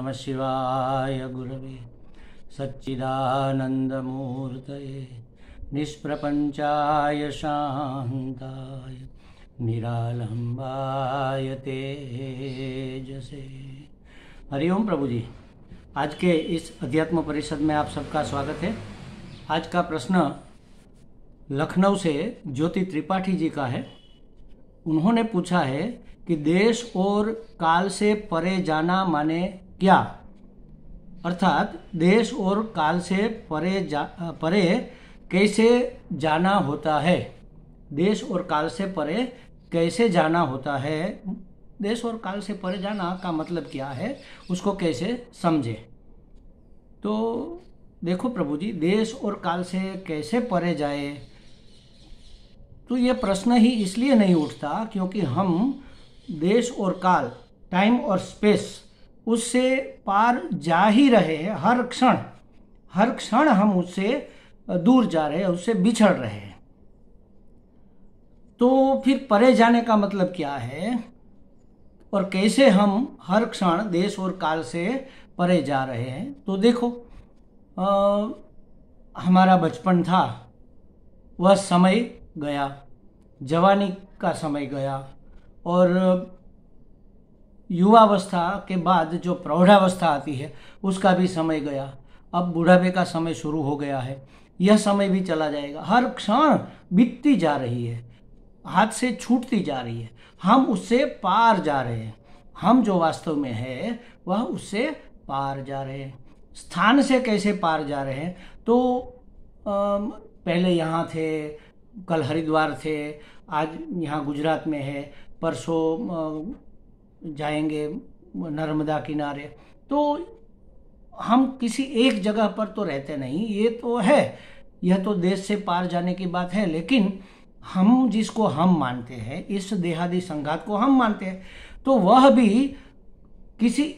नमः शिवाय गुरवे सच्चिदानन्दमूर्तये निष्प्रपञ्चाय शान्ताय निरालम्बाय तेजसे। हरिओम प्रभु जी, आज के इस अध्यात्म परिषद में आप सबका स्वागत है। आज का प्रश्न लखनऊ से ज्योति त्रिपाठी जी का है। उन्होंने पूछा है कि देश और काल से परे जाना माने क्या, अर्थात देश और काल से परे कैसे जाना होता है। देश और काल से परे कैसे जाना होता है, देश और काल से परे जाना का मतलब क्या है, उसको कैसे समझे। तो देखो प्रभु जी, देश और काल से कैसे परे जाए, तो ये प्रश्न ही इसलिए नहीं उठता क्योंकि हम देश और काल, टाइम और स्पेस, उससे पार जा ही रहे हैं। हर क्षण हम उससे दूर जा रहे हैं, उससे बिछड़ रहे हैं। तो फिर परे जाने का मतलब क्या है और कैसे हम हर क्षण देश और काल से परे जा रहे हैं। तो देखो, हमारा बचपन था, वह समय गया, जवानी का समय गया, और युवावस्था के बाद जो प्रौढ़ावस्था आती है उसका भी समय गया। अब बुढ़ापे का समय शुरू हो गया है, यह समय भी चला जाएगा। हर क्षण बीतती जा रही है, हाथ से छूटती जा रही है। हम उससे पार जा रहे हैं। हम जो वास्तव में है वह उससे पार जा रहे हैं। स्थान से कैसे पार जा रहे हैं, तो पहले यहाँ थे, कल हरिद्वार थे, आज यहाँ गुजरात में है, परसों जाएंगे नर्मदा किनारे। तो हम किसी एक जगह पर तो रहते नहीं, ये तो है, यह तो देश से पार जाने की बात है। लेकिन हम जिसको हम मानते हैं, इस देहादि संघात को हम मानते हैं, तो वह भी किसी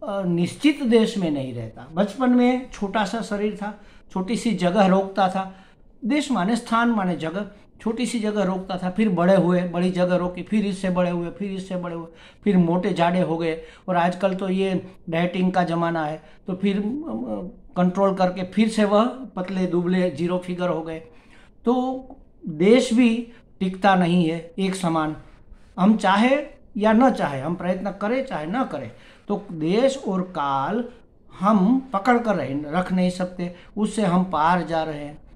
निश्चित देश में नहीं रहता। बचपन में छोटा सा शरीर था, छोटी सी जगह रोकता था। देश माने स्थान माने जगह, छोटी सी जगह रोकता था। फिर बड़े हुए, बड़ी जगह रोकी, फिर इससे बड़े हुए, फिर इससे बड़े हुए, फिर मोटे जाड़े हो गए। और आजकल तो ये डाइटिंग का ज़माना है, तो फिर कंट्रोल करके फिर से वह पतले दुबले जीरो फिगर हो गए। तो देश भी टिकता नहीं है एक समान। हम चाहे या न चाहे, हम प्रयत्न करें चाहे न करें, तो देश और काल हम पकड़ कर रख नहीं सकते, उससे हम पार जा रहे हैं।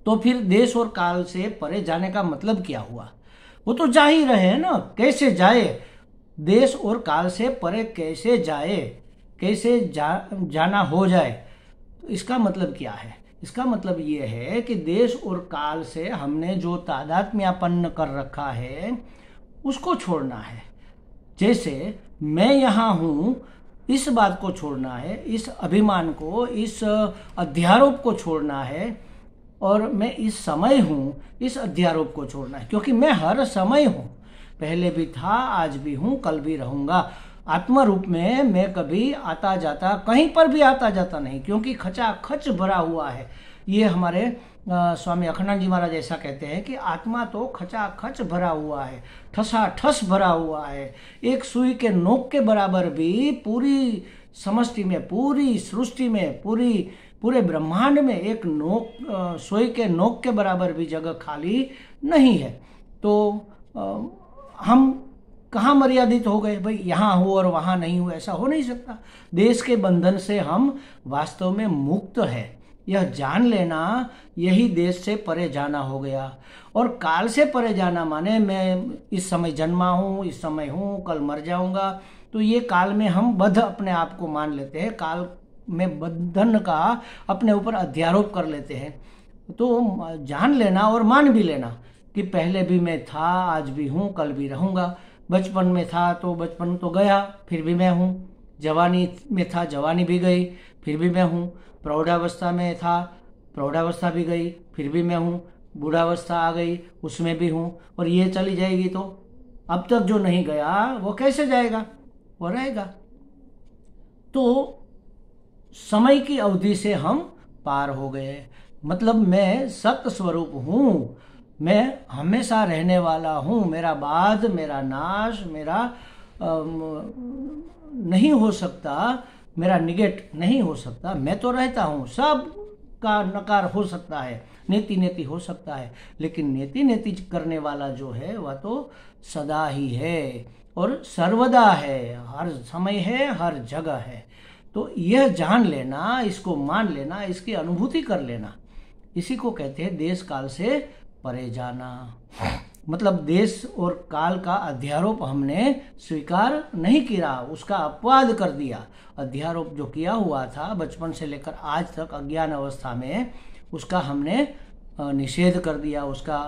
तो फिर देश और काल से परे जाने का मतलब क्या हुआ? वो तो जा ही रहे हैं ना। कैसे जाए, देश और काल से परे कैसे जाए, कैसे जाना हो जाए, तो इसका मतलब क्या है? इसका मतलब ये है कि देश और काल से हमने जो तादात्म्यापन्न कर रखा है उसको छोड़ना है। जैसे मैं यहाँ हूँ, इस बात को छोड़ना है, इस अभिमान को, इस अध्यारोप को छोड़ना है। और मैं इस समय हूँ, इस अध्यारोप को छोड़ना है, क्योंकि मैं हर समय हूँ। पहले भी था, आज भी हूँ, कल भी रहूँगा। आत्मा रूप में मैं कभी आता जाता, कहीं पर भी आता जाता नहीं, क्योंकि खचाखच भरा हुआ है। ये हमारे स्वामी अखंडानंद जी महाराज ऐसा कहते हैं कि आत्मा तो खचाखच भरा हुआ है, ठसाठस भरा हुआ है। एक सुई के नोक के बराबर भी पूरी समष्टि में, पूरी सृष्टि में, पूरे ब्रह्मांड में एक नोक, सुई के नोक के बराबर भी जगह खाली नहीं है। तो हम कहाँ मर्यादित हो गए भाई, यहाँ हो और वहाँ नहीं हो, ऐसा हो नहीं सकता। देश के बंधन से हम वास्तव में मुक्त है, यह जान लेना, यही देश से परे जाना हो गया। और काल से परे जाना माने मैं इस समय जन्मा हूँ, इस समय हूँ, कल मर जाऊंगा। तो ये काल में हम बद्ध अपने आप को मान लेते हैं, काल में बंधन का अपने ऊपर अध्यारोप कर लेते हैं। तो जान लेना और मान भी लेना कि पहले भी मैं था, आज भी हूँ, कल भी रहूँगा। बचपन में था तो बचपन तो गया, फिर भी मैं हूँ। जवानी में था, जवानी भी गई, फिर भी मैं हूँ। प्रौढ़ावस्था में था, प्रौढ़ावस्था भी गई, फिर भी मैं हूँ। बूढ़ावस्था आ गई, उसमें भी हूँ। और ये चली जाएगी तो अब तक जो नहीं गया वो कैसे जाएगा, वो रहेगा। तो समय की अवधि से हम पार हो गए। मतलब मैं सत्य स्वरूप हूँ, मैं हमेशा रहने वाला हूँ। मेरा बाद, मेरा नाश, मेरा नहीं हो सकता, मेरा निगेट नहीं हो सकता, मैं तो रहता हूँ, सब का नकार हो सकता है, नेति नेति हो सकता है, लेकिन नेति नेति करने वाला जो है वह तो सदा ही है और सर्वदा है, हर समय है, हर जगह है। तो यह जान लेना, इसको मान लेना, इसकी अनुभूति कर लेना, इसी को कहते हैं देश काल से परे जाना। मतलब देश और काल का अध्यारोप हमने स्वीकार नहीं किया, उसका अपवाद कर दिया। अध्यारोप जो किया हुआ था बचपन से लेकर आज तक अज्ञान अवस्था में, उसका हमने निषेध कर दिया, उसका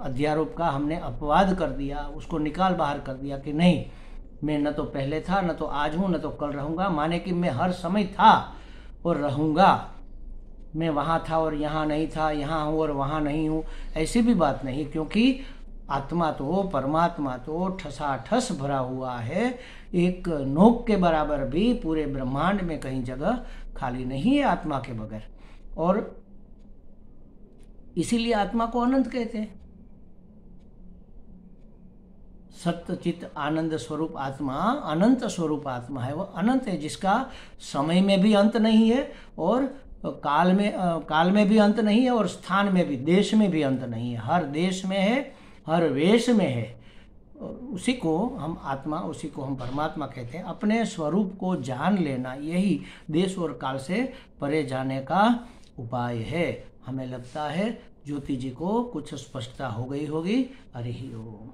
अध्यारोप का हमने अपवाद कर दिया, उसको निकाल बाहर कर दिया कि नहीं, मैं न तो पहले था, न तो आज हूँ, न तो कल रहूँगा। माने कि मैं हर समय था और रहूँगा, मैं वहाँ था और यहाँ नहीं था, यहाँ हूँ और वहाँ नहीं हूँ, ऐसी भी बात नहीं। क्योंकि आत्मा तो, परमात्मा तो ठसाठस भरा हुआ है, एक नोक के बराबर भी पूरे ब्रह्मांड में कहीं जगह खाली नहीं है आत्मा के बगैर। और इसीलिए आत्मा को अनंत कहते हैं। सत्य चित्त आनंद स्वरूप आत्मा अनंत स्वरूप आत्मा है, वो अनंत है, जिसका समय में भी अंत नहीं है और काल में भी अंत नहीं है और स्थान में भी, देश में भी अंत नहीं है। हर देश में है, हर वेश में है। उसी को हम आत्मा, उसी को हम परमात्मा कहते हैं। अपने स्वरूप को जान लेना, यही देश और काल से परे जाने का उपाय है। हमें लगता है ज्योति जी को कुछ स्पष्टता हो गई होगी। हरि ओम।